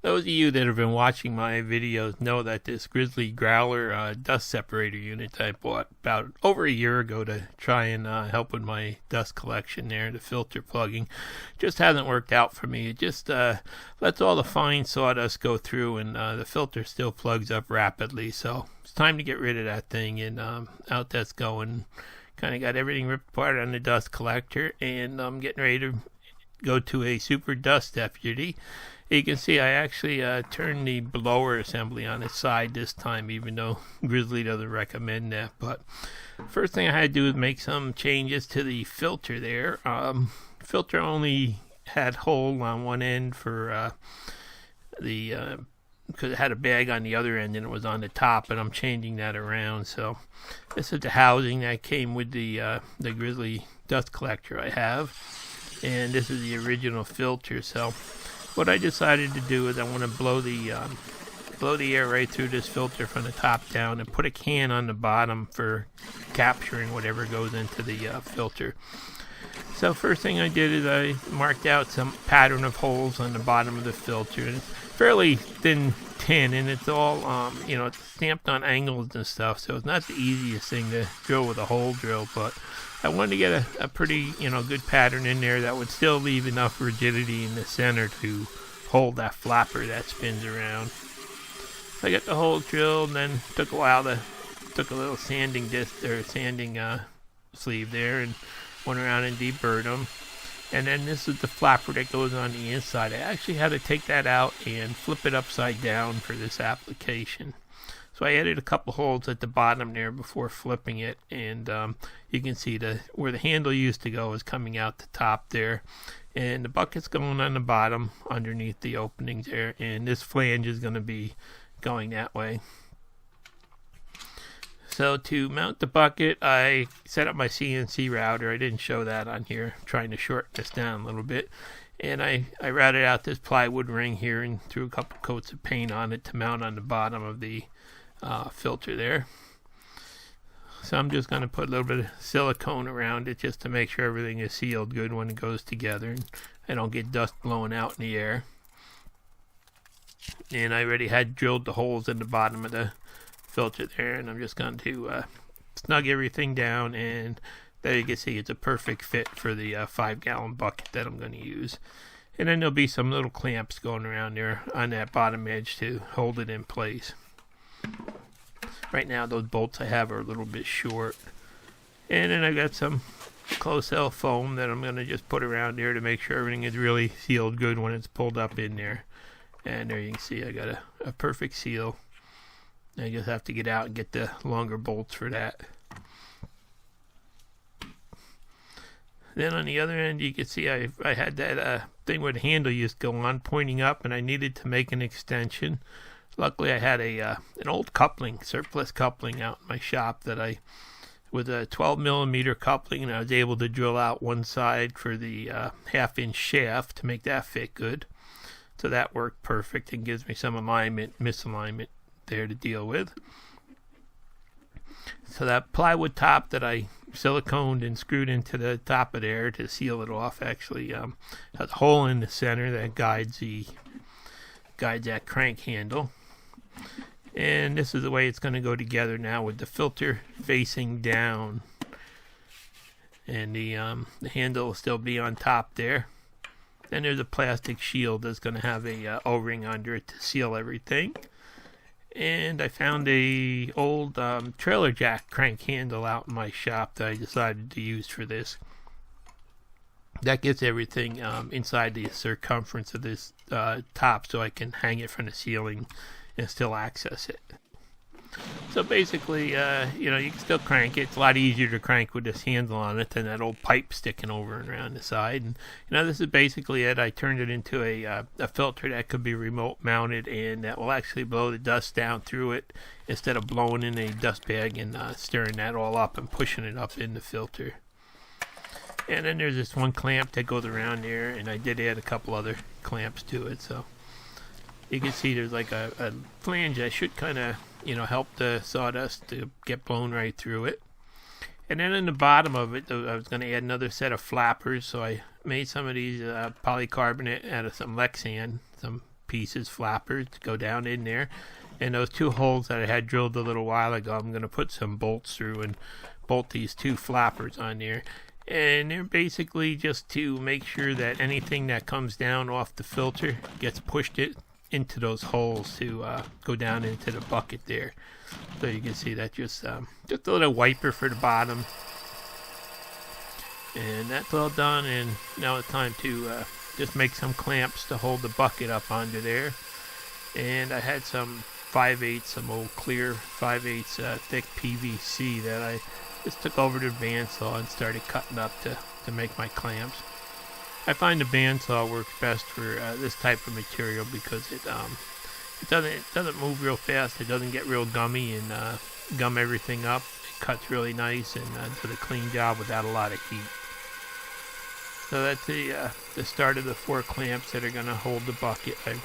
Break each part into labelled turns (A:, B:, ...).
A: Those of you that have been watching my videos know that this Grizzly Growler dust separator unit I bought about over a year ago to try and help with my dust collection there, the filter plugging, just hasn't worked out for me. It just lets all the fine sawdust go through, and the filter still plugs up rapidly. So it's time to get rid of that thing, and out that's going. Kind of got everything ripped apart on the dust collector, and I'm getting ready to go to a super dust deputy. You can see I actually turned the blower assembly on its side this time, even though Grizzly doesn't recommend that. But first thing I had to do was make some changes to the filter there. Filter only had hole on one end for because it had a bag on the other end and it was on the top, and I'm changing that around. So this is the housing that came with the Grizzly dust collector I have, and this is the original filter. So what I decided to do is I want to blow the air right through this filter from the top down and put a can on the bottom for capturing whatever goes into the filter. So first thing I did is I marked out some pattern of holes on the bottom of the filter. And it's fairly thin tin, and it's all it's stamped on angles and stuff, so it's not the easiest thing to drill with a hole drill, but I wanted to get a pretty good pattern in there that would still leave enough rigidity in the center to hold that flapper that spins around. So I got the hole drilled, and then took a little sanding disc or sanding sleeve there, and went around and deburred them. And then this is the flapper that goes on the inside. I actually had to take that out and flip it upside down for this application. So I added a couple holes at the bottom there before flipping it, and you can see where the handle used to go is coming out the top there, and the bucket's going on the bottom underneath the openings there, and this flange is going to be going that way. So to mount the bucket, I set up my CNC router. I didn't show that on here. I'm trying to shorten this down a little bit. And I routed out this plywood ring here and threw a couple coats of paint on it to mount on the bottom of the filter there. So I'm just going to put a little bit of silicone around it just to make sure everything is sealed good when it goes together, and I don't get dust blowing out in the air. And I already had drilled the holes in the bottom of the filter there, and I'm just going to snug everything down, and there you can see it's a perfect fit for the 5-gallon bucket that I'm going to use. And then there'll be some little clamps going around there on that bottom edge to hold it in place. Right now those bolts I have are a little bit short, and then I've got some close-cell foam that I'm going to just put around there to make sure everything is really sealed good when it's pulled up in there. And there you can see I got a perfect seal. I just have to get out and get the longer bolts for that. Then on the other end, you can see I had that thing where the handle used to go on pointing up, and I needed to make an extension. Luckily, I had an old coupling, surplus coupling out in my shop that with a 12 millimeter coupling, and I was able to drill out one side for the half-inch shaft to make that fit good. So that worked perfect and gives me some misalignment there to deal with. So that plywood top that I siliconed and screwed into the top of there to seal it off actually has a hole in the center that guides that crank handle. And this is the way it's going to go together now, with the filter facing down, and the handle will still be on top there. Then there's a plastic shield that's going to have a O-ring under it to seal everything. And I found a old trailer jack crank handle out in my shop that I decided to use for this. That gets everything inside the circumference of this top, so I can hang it from the ceiling and still access it. So basically, you can still crank it. It's a lot easier to crank with this handle on it than that old pipe sticking over and around the side. And this is basically it. I turned it into a filter that could be remote mounted, and that will actually blow the dust down through it instead of blowing in a dust bag and stirring that all up and pushing it up in the filter. And then there's this one clamp that goes around there, and I did add a couple other clamps to it. So you can see there's like a flange that should kind of help the sawdust to get blown right through it. And then in the bottom of it, I was going to add another set of flappers, so I made some of these polycarbonate out of some Lexan, some pieces, flappers, to go down in there. And those 2 holes that I had drilled a little while ago, I'm going to put some bolts through and bolt these 2 flappers on there. And they're basically just to make sure that anything that comes down off the filter gets pushed into those holes to go down into the bucket there. So you can see that just a little wiper for the bottom. And that's all done, and now it's time to just make some clamps to hold the bucket up onto there. And I had some 5/8, some old clear 5/8 thick PVC that I just took over to the bandsaw and started cutting up to make my clamps. I find the bandsaw works best for this type of material because it doesn't move real fast. It doesn't get real gummy and gum everything up. It cuts really nice and does a clean job without a lot of heat. So that's the start of the 4 clamps that are going to hold the bucket. I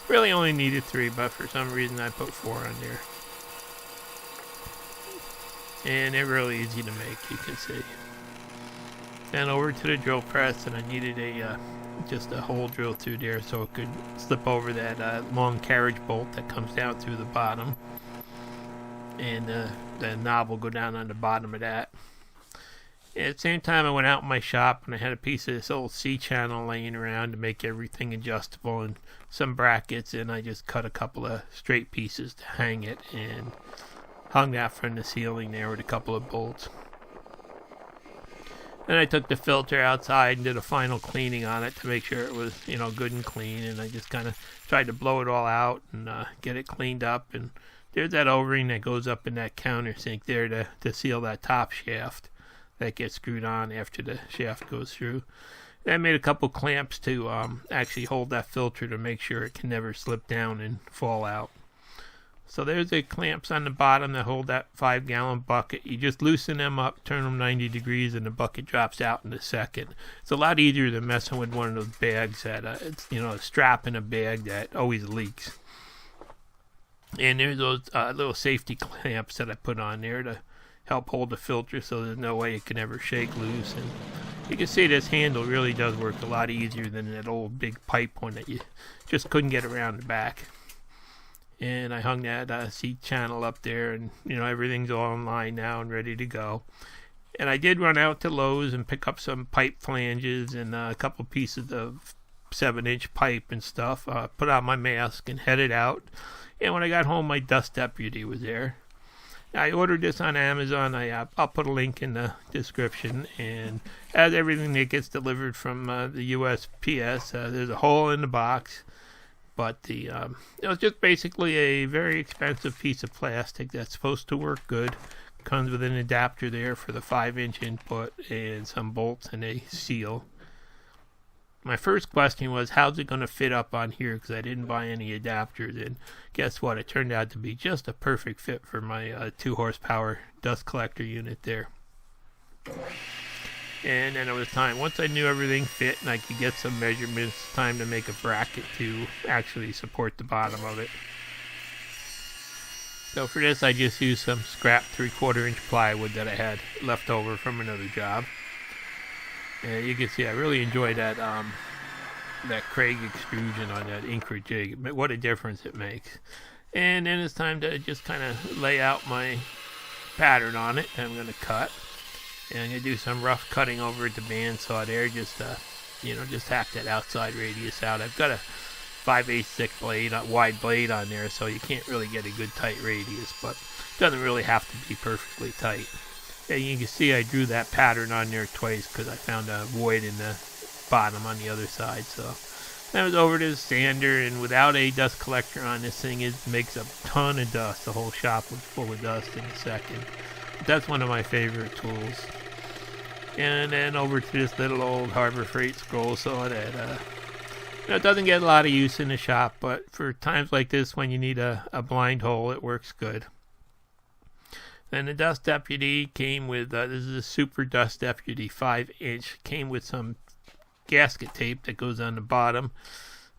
A: really only needed 3, but for some reason I put 4 on there. And they're really easy to make, you can see. Then over to the drill press, and I needed just a hole drill through there so it could slip over that long carriage bolt that comes down through the bottom. And the knob will go down on the bottom of that. At the same time, I went out in my shop and I had a piece of this old C-channel laying around to make everything adjustable and some brackets, and I just cut a couple of straight pieces to hang it and hung that from the ceiling there with a couple of bolts. Then I took the filter outside and did a final cleaning on it to make sure it was, good and clean, and I just kind of tried to blow it all out and get it cleaned up. And there's that O-ring that goes up in that countersink there to seal that top shaft that gets screwed on after the shaft goes through. And I made a couple clamps to actually hold that filter to make sure it can never slip down and fall out. So there's the clamps on the bottom that hold that 5-gallon bucket. You just loosen them up, turn them 90 degrees, and the bucket drops out in a second. It's a lot easier than messing with one of those bags that, it's, a strap in a bag that always leaks. And there's those little safety clamps that I put on there to help hold the filter so there's no way it can ever shake loose. And you can see this handle really does work a lot easier than that old big pipe one that you just couldn't get around the back. And I hung that seat channel up there, and everything's all in line now and ready to go. And I did run out to Lowe's and pick up some pipe flanges and a couple pieces of 7-inch pipe and stuff. Put on my mask and headed out. And when I got home, my dust deputy was there. I ordered this on Amazon. I'll put a link in the description. And as everything that gets delivered from the USPS, there's a hole in the box. But it was just basically a very expensive piece of plastic that's supposed to work good. Comes with an adapter there for the 5-inch input and some bolts and a seal. My first question was, how's it going to fit up on here? Because I didn't buy any adapters. And guess what? It turned out to be just a perfect fit for my 2-horsepower dust collector unit there. And then it was time. Once I knew everything fit and I could get some measurements, time to make a bracket to actually support the bottom of it. So for this, I just used some scrap 3/4-inch plywood that I had left over from another job. And you can see I really enjoy that Craig extrusion on that Incra jig. What a difference it makes. And then it's time to just kind of lay out my pattern on it. And I'm going to cut. And I'm going to do some rough cutting over at the bandsaw there, just hack that outside radius out. I've got a 5/8 thick blade, wide blade on there, so you can't really get a good tight radius, but it doesn't really have to be perfectly tight. And you can see I drew that pattern on there twice because I found a void in the bottom on the other side. So I was over to the sander, and without a dust collector on this thing, it makes a ton of dust. The whole shop was full of dust in a second. But that's one of my favorite tools. And then over to this little old Harbor Freight scroll saw that it doesn't get a lot of use in the shop, but for times like this when you need a blind hole, it works good. Then the Dust Deputy came with, this is a Super Dust Deputy 5-inch, came with some gasket tape that goes on the bottom.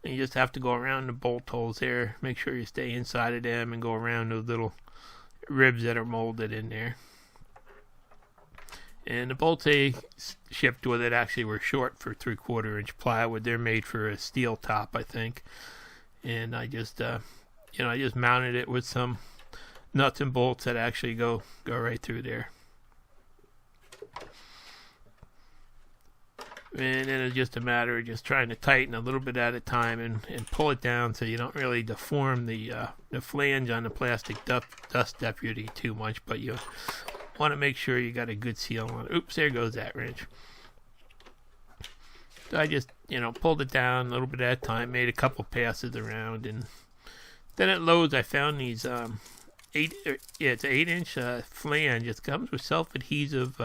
A: And you just have to go around the bolt holes there, make sure you stay inside of them and go around those little ribs that are molded in there. And the bolts they shipped with it actually were short for 3/4-inch plywood. They're made for a steel top, I think. and I just I just mounted it with some nuts and bolts that actually go right through there. And then it's just a matter of just trying to tighten a little bit at a time and pull it down so you don't really deform the flange on the plastic dust deputy too much, but you want to make sure you got a good seal on it. Oops, there goes that wrench. So I just, pulled it down a little bit at a time, made a couple passes around, and then at Lowe's I found these it's an 8-inch flange. It comes with self-adhesive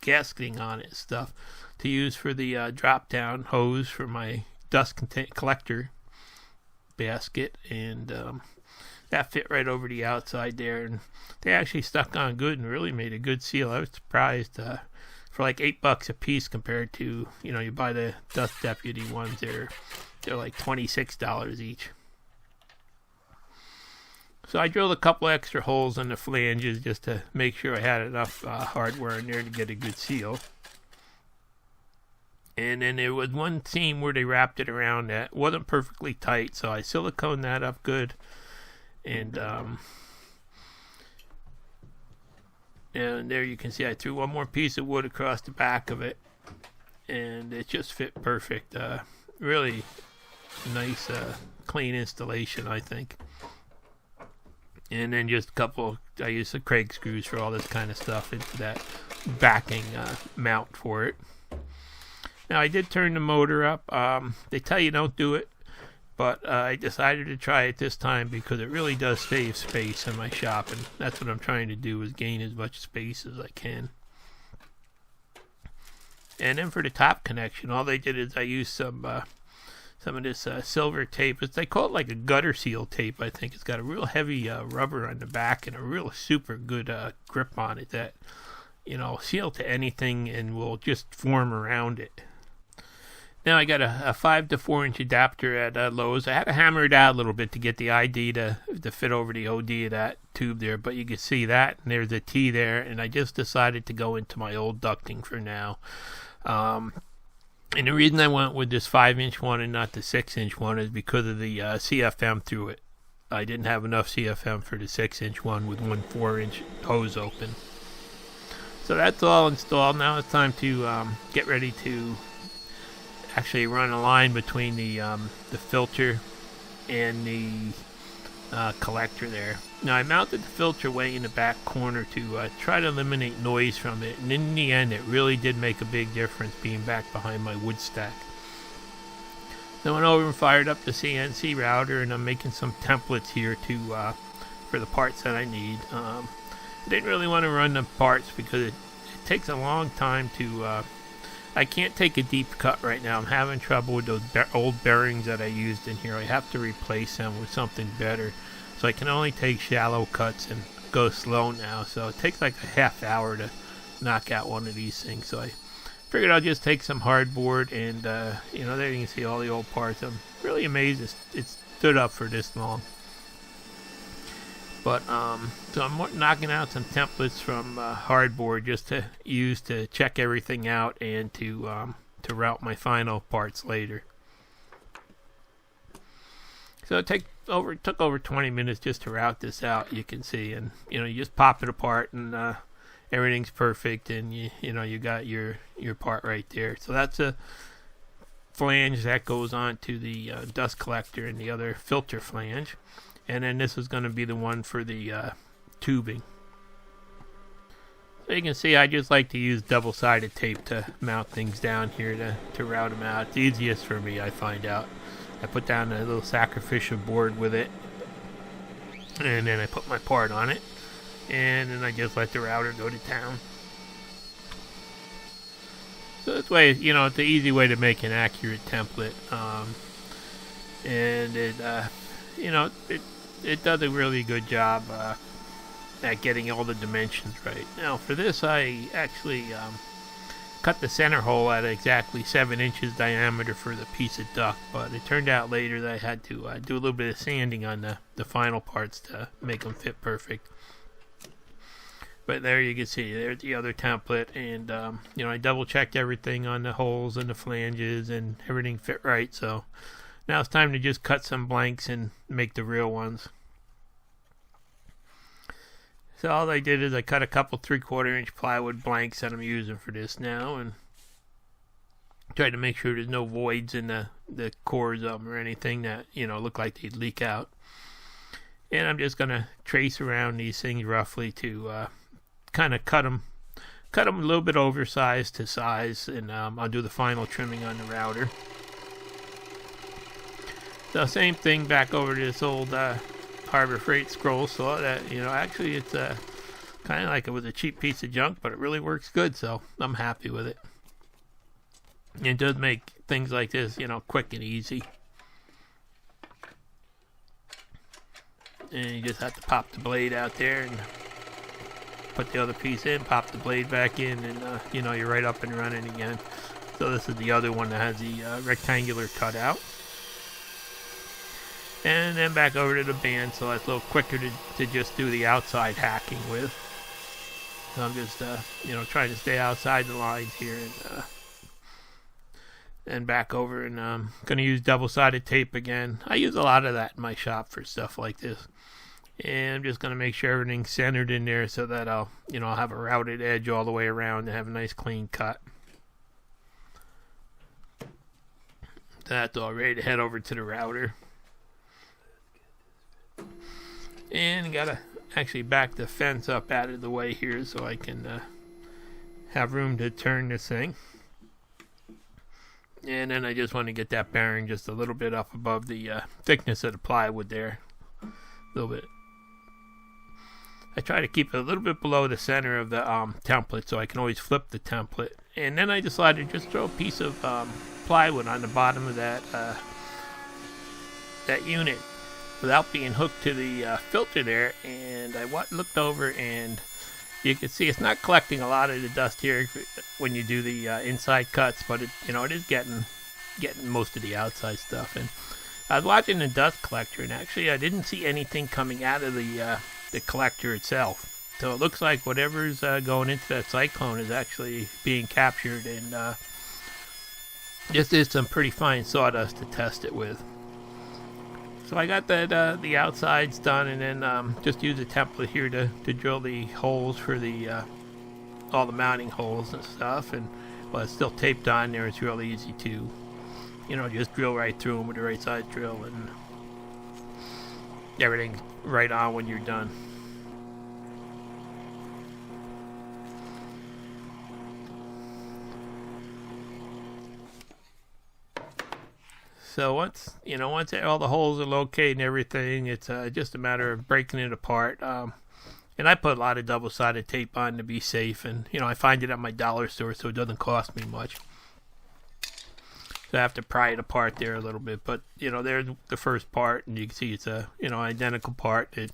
A: gasketing on it and stuff to use for the drop-down hose for my dust collector basket, and that fit right over the outside there, and they actually stuck on good and really made a good seal. I was surprised for like $8 a piece compared to, you buy the dust deputy ones, they're like $26 each. So I drilled a couple extra holes in the flanges just to make sure I had enough hardware in there to get a good seal. And then there was one seam where they wrapped it around that wasn't perfectly tight, so I siliconed that up good. And there you can see I threw one more piece of wood across the back of it, and it just fit perfect. Really nice, clean installation, I think. And then just a couple, I used the Craig screws for all this kind of stuff into that backing mount for it. Now I did turn the motor up. They tell you don't do it, but I decided to try it this time because it really does save space in my shop, and that's what I'm trying to do, is gain as much space as I can. And then for the top connection, all they did is I used some of this silver tape. They call it like a gutter seal tape, I think. It's got a real heavy rubber on the back and a real super good grip on it that, seal to anything and will just form around it. Now I got a 5 to 4 inch adapter at Lowe's. I had to hammer it out a little bit to get the ID to fit over the OD of that tube there, but you can see that, and there's a T there, and I just decided to go into my old ducting for now. And the reason I went with this 5-inch one and not the 6-inch one is because of the CFM through it. I didn't have enough CFM for the 6-inch one with one 4-inch hose open. So that's all installed. Now it's time to get ready to actually run a line between the filter and the collector there. Now I mounted the filter way in the back corner to try to eliminate noise from it, and in the end it really did make a big difference being back behind my wood stack. So I went over and fired up the CNC router, and I'm making some templates here for the parts that I need. I didn't really want to run the parts because it takes a long time to I can't take a deep cut right now. I'm having trouble with those old bearings that I used in here. I have to replace them with something better. So I can only take shallow cuts and go slow now. So it takes like a half hour to knock out one of these things. So I figured I'll just take some hardboard and, there you can see all the old parts. I'm really amazed it stood up for this long. But, so I'm knocking out some templates from hardboard just to use to check everything out and to route my final parts later. So it took over 20 minutes just to route this out, you can see. And, you just pop it apart and everything's perfect, and you got your part right there. So that's a flange that goes on to the dust collector and the other filter flange. And then this is going to be the one for the tubing. So you can see I just like to use double-sided tape to mount things down here to route them out. It's easiest for me, I find out. I put down a little sacrificial board with it, and then I put my part on it, and then I just let the router go to town. So this way, it's an easy way to make an accurate template, and it does a really good job at getting all the dimensions right. Now for this, I actually cut the center hole at exactly 7 inches diameter for the piece of duct, but it turned out later that I had to do a little bit of sanding on the final parts to make them fit perfect. But there you can see, there's the other template, and I double checked everything on the holes and the flanges, and everything fit right, so Now it's time to just cut some blanks and make the real ones. So all I did is I cut a couple 3/4 inch plywood blanks that I'm using for this now, and tried to make sure there's no voids in the cores of them or anything that, look like they'd leak out. And I'm just going to trace around these things roughly to kind of cut them a little bit oversized to size, and I'll do the final trimming on the router. So same thing back over to this old Harbor Freight scroll saw that, actually it's kind of like it was a cheap piece of junk, but it really works good, so I'm happy with it. It does make things like this, quick and easy. And you just have to pop the blade out there and put the other piece in, pop the blade back in, and you're right up and running again. So this is the other one that has the rectangular cutout. And then back over to the band, so that's a little quicker to just do the outside hacking with. So I'm just, trying to stay outside the lines here, and back over, and I'm going to use double-sided tape again. I use a lot of that in my shop for stuff like this. And I'm just going to make sure everything's centered in there so that I'll have a routed edge all the way around and have a nice clean cut. That's all ready to head over to the router. And got to actually back the fence up out of the way here so I can have room to turn this thing. And then I just want to get that bearing just a little bit up above the thickness of the plywood there. A little bit. I try to keep it a little bit below the center of the template so I can always flip the template. And then I decided to just throw a piece of plywood on the bottom of that unit without being hooked to the filter there. And I looked over, and you can see it's not collecting a lot of the dust here when you do the inside cuts, but it is getting most of the outside stuff. And I was watching the dust collector, and actually I didn't see anything coming out of the collector itself. So it looks like whatever's going into that Cyclone is actually being captured, and this is some pretty fine sawdust to test it with. So I got the outsides done, and then just use a template here to drill the holes for all the mounting holes and stuff. And while it's still taped on there, it's real easy to just drill right through them with the right side drill, and everything's right on when you're done. So once all the holes are located and everything, it's just a matter of breaking it apart. And I put a lot of double-sided tape on to be safe, and I find it at my dollar store, so it doesn't cost me much. So I have to pry it apart there a little bit, but there's the first part, and you can see it's a identical part. It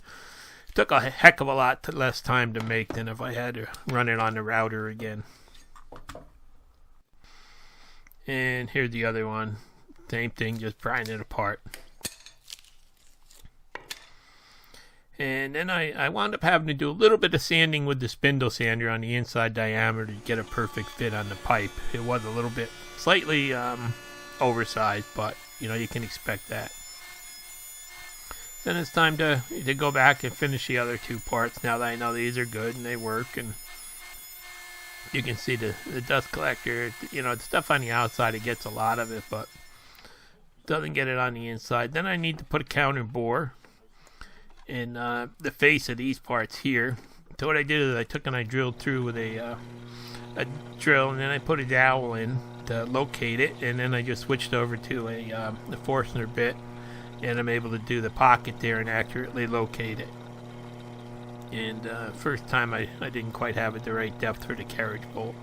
A: took a heck of a lot less time to make than if I had to run it on the router again. And here's the other one. Same thing, just prying it apart. And then I wound up having to do a little bit of sanding with the spindle sander on the inside diameter to get a perfect fit on the pipe. It was a little bit slightly oversized, but you can expect that. Then it's time to go back and finish the other two parts now that I know these are good and they work. And you can see the dust collector, the stuff on the outside, it gets a lot of it, but doesn't get it on the inside. Then I need to put a counter bore in the face of these parts here. So what I did is I took and I drilled through with a drill, and then I put a dowel in to locate it, and then I just switched over to a Forstner bit, and I'm able to do the pocket there and accurately locate it. And first time I didn't quite have it the right depth for the carriage bolt.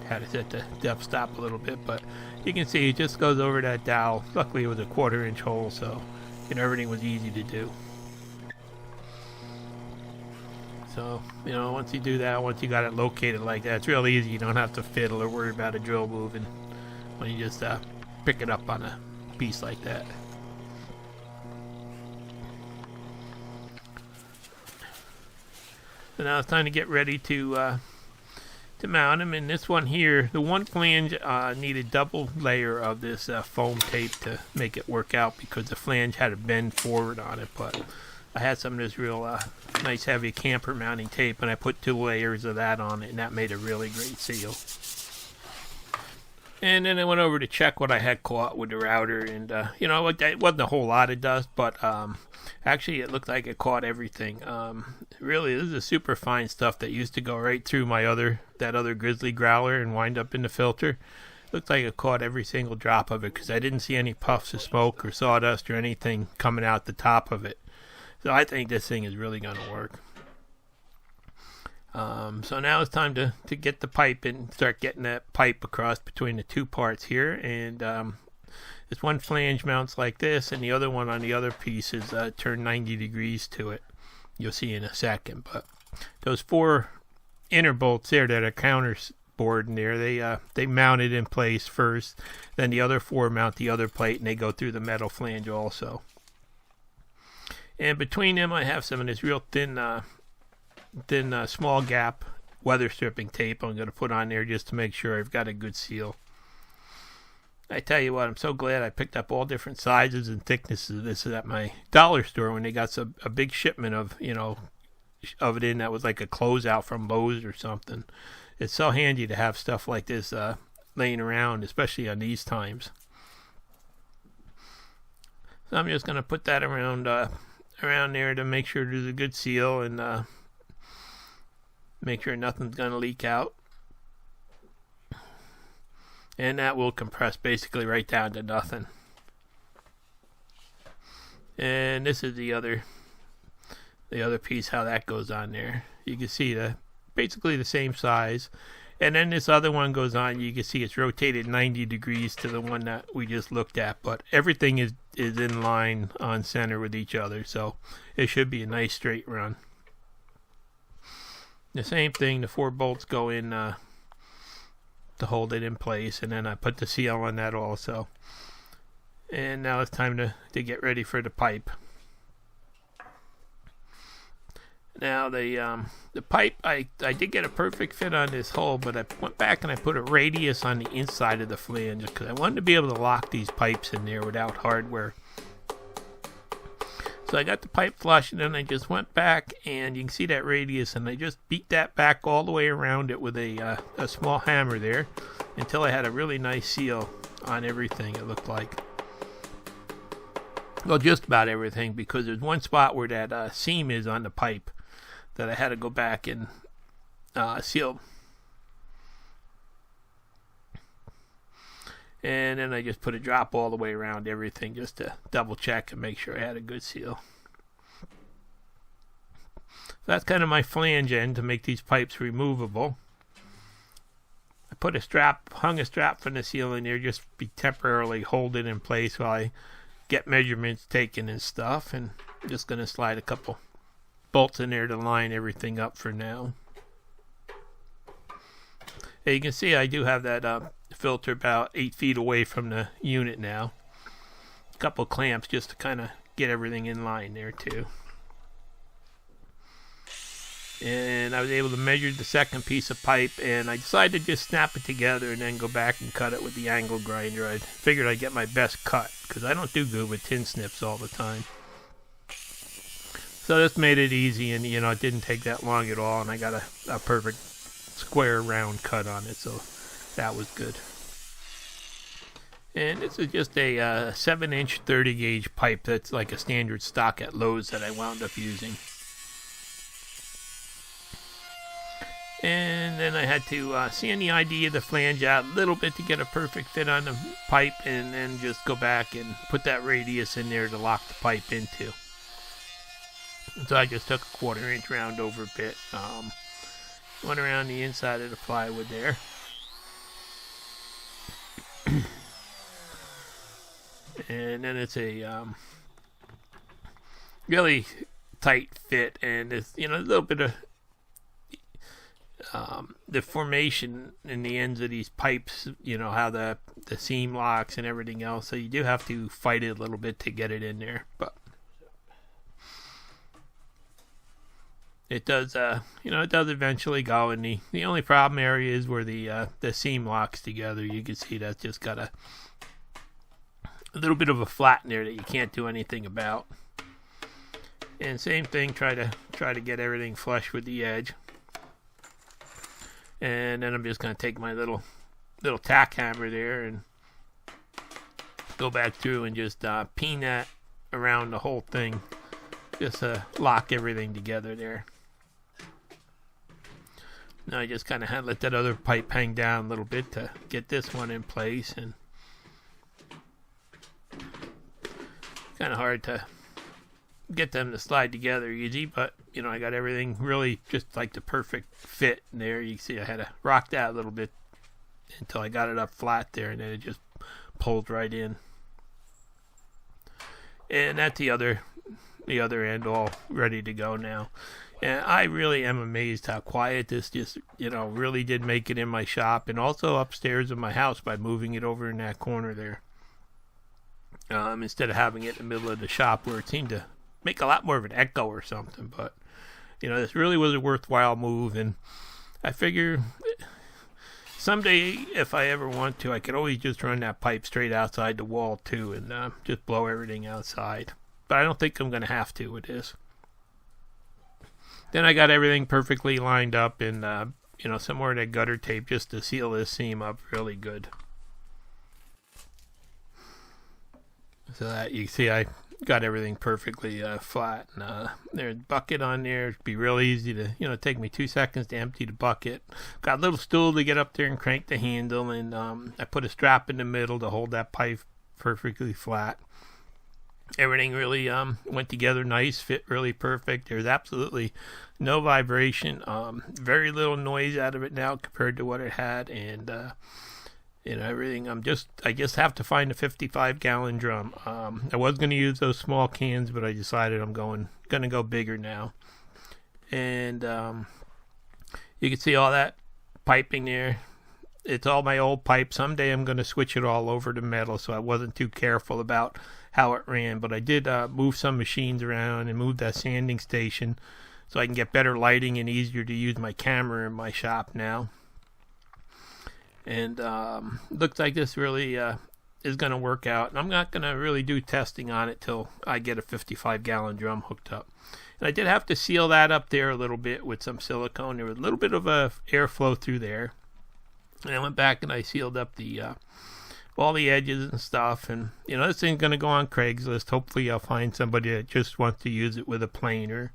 A: Had to set the depth stop a little bit, but you can see it just goes over that dowel. Luckily it was a 1/4 inch hole, so everything was easy to do. So once you do that, once you got it located like that, it's real easy. You don't have to fiddle or worry about a drill moving when you just pick it up on a piece like that. So now it's time to get ready to to mount them. And this one here, the one flange needed double layer of this foam tape to make it work out, because the flange had a bend forward on it. But I had some of this real nice heavy camper mounting tape, and I put 2 layers of that on it, and that made a really great seal. And then I went over to check what I had caught with the router, and you know, it wasn't a whole lot of dust, but actually it looked like it caught everything. Really, this is super fine stuff that used to go right through my that other grizzly growler and wind up in the filter. Looked like it caught every single drop of it, because I didn't see any puffs of smoke or sawdust or anything coming out the top of it. So I think this thing is really going to work. So now it's time to get the pipe and start getting that pipe across between the 2 parts here. And this one flange mounts like this, and the other one on the other piece is turned 90 degrees to it. You'll see in a second. But those 4 inner bolts there that are counterboard in there, they mount it in place first. Then the other 4 mount the other plate, and they go through the metal flange also. And between them, I have some of this real thin small gap weather stripping tape I'm going to put on there just to make sure I've got a good seal. I tell you what, I'm so glad I picked up all different sizes and thicknesses of this at my dollar store when they got a big shipment of it in that was like a closeout from Lowe's or something. It's so handy to have stuff like this laying around, especially on these times. So I'm just going to put that around there to make sure there's a good seal, and make sure nothing's going to leak out. And that will compress basically right down to nothing. And this is the other piece, how that goes on there. You can see basically the same size. And then this other one goes on. You can see it's rotated 90 degrees to the one that we just looked at. But everything is in line on center with each other. So it should be a nice straight run. The same thing, the 4 bolts go in to hold it in place, and then I put the seal on that also. And now it's time to get ready for the pipe. Now the pipe, I did get a perfect fit on this hole, but I went back and I put a radius on the inside of the flange because I wanted to be able to lock these pipes in there without hardware. So I got the pipe flush, and then I just went back, and you can see that radius, and I just beat that back all the way around it with a small hammer there until I had a really nice seal on everything, it looked like. Well, just about everything, because there's one spot where that seam is on the pipe that I had to go back and seal. And then I just put a drop all the way around everything just to double check and make sure I had a good seal. That's kind of my flange end to make these pipes removable. I put hung a strap from the ceiling there just to temporarily hold it in place while I get measurements taken and stuff. And I'm just going to slide a couple bolts in there to line everything up for now. And you can see I do have that filter about 8 feet away from the unit now. A couple clamps just to kind of get everything in line there too. And I was able to measure the second piece of pipe, and I decided to just snap it together and then go back and cut it with the angle grinder. I figured I'd get my best cut because I don't do good with tin snips all the time. So this made it easy, and it didn't take that long at all, and I got a perfect square round cut on it, so that was good. And this is just a 7-inch 30 gauge pipe that's like a standard stock at Lowe's that I wound up using. And then I had to sand the ID of the flange out a little bit to get a perfect fit on the pipe, and then just go back and put that radius in there to lock the pipe into. So I just took a 1/4 inch round over bit, went around the inside of the plywood there. And then it's a really tight fit, and it's a little bit of the formation in the ends of these pipes, how the seam locks and everything else, so you do have to fight it a little bit to get it in there, but it does it does eventually go, and the only problem area is where the seam locks together. You can see that's just got a little bit of a flat in there that you can't do anything about. And same thing, try to get everything flush with the edge. And then I'm just going to take my little tack hammer there and go back through and just peen that around the whole thing. Just lock everything together there. Now I just kind of let that other pipe hang down a little bit to get this one in place, and kind of hard to get them to slide together easy, but I got everything really just like the perfect fit in there. You can see I had to rock that a little bit until I got it up flat there, and then it just pulled right in. And that's the other end all ready to go now. And I really am amazed how quiet this just really did make it in my shop, and also upstairs in my house by moving it over in that corner there, instead of having it in the middle of the shop where it seemed to make a lot more of an echo or something. But this really was a worthwhile move, and I figure someday if I ever want to, I could always just run that pipe straight outside the wall too, and just blow everything outside. But I don't think I'm going to have to with this. Then I got everything perfectly lined up, and some more of that gutter tape just to seal this seam up really good. So that you see I got everything perfectly flat. And there's a bucket on there. It'd be real easy to, take me 2 seconds to empty the bucket. Got a little stool to get up there and crank the handle, and I put a strap in the middle to hold that pipe perfectly flat. Everything really went together nice, fit really perfect. There's absolutely no vibration, very little noise out of it now compared to what it had, and everything. I just have to find a 55-gallon drum. I was going to use those small cans, but I decided I'm going to go bigger now. And you can see all that piping there. It's all my old pipe. Someday I'm going to switch it all over to metal, so I wasn't too careful about how it ran. But I did move some machines around and move that sanding station so I can get better lighting and easier to use my camera in my shop now. And looks like this really is going to work out. And I'm not going to really do testing on it till I get a 55-gallon drum hooked up. And I did have to seal that up there a little bit with some silicone. There was a little bit of airflow through there. And I went back and I sealed up the all the edges and stuff. And this thing's going to go on Craigslist. Hopefully I'll find somebody that just wants to use it with a planer.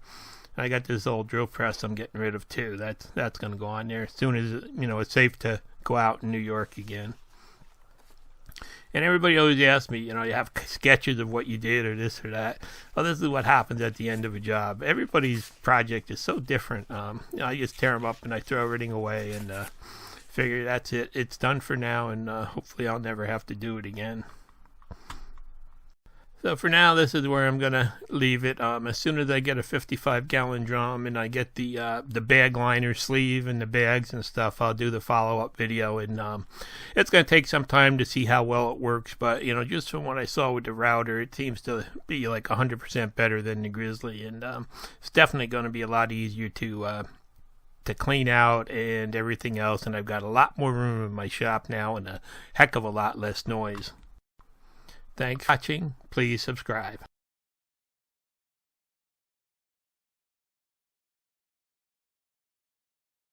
A: I got this old drill press I'm getting rid of too. That's going to go on there as soon as it's safe to go out in New York again. And everybody always asks me, you have sketches of what you did or this or that. Well, this is what happens at the end of a job. Everybody's project is so different. I just tear them up and I throw everything away and figure that's it. It's done for now, and hopefully I'll never have to do it again. So for now, this is where I'm going to leave it. As soon as I get a 55-gallon drum and I get the bag liner sleeve and the bags and stuff, I'll do the follow-up video. And it's going to take some time to see how well it works. But, just from what I saw with the router, it seems to be like 100% better than the Grizzly. And it's definitely going to be a lot easier to clean out and everything else. And I've got a lot more room in my shop now and a heck of a lot less noise. Thanks for watching. Please subscribe.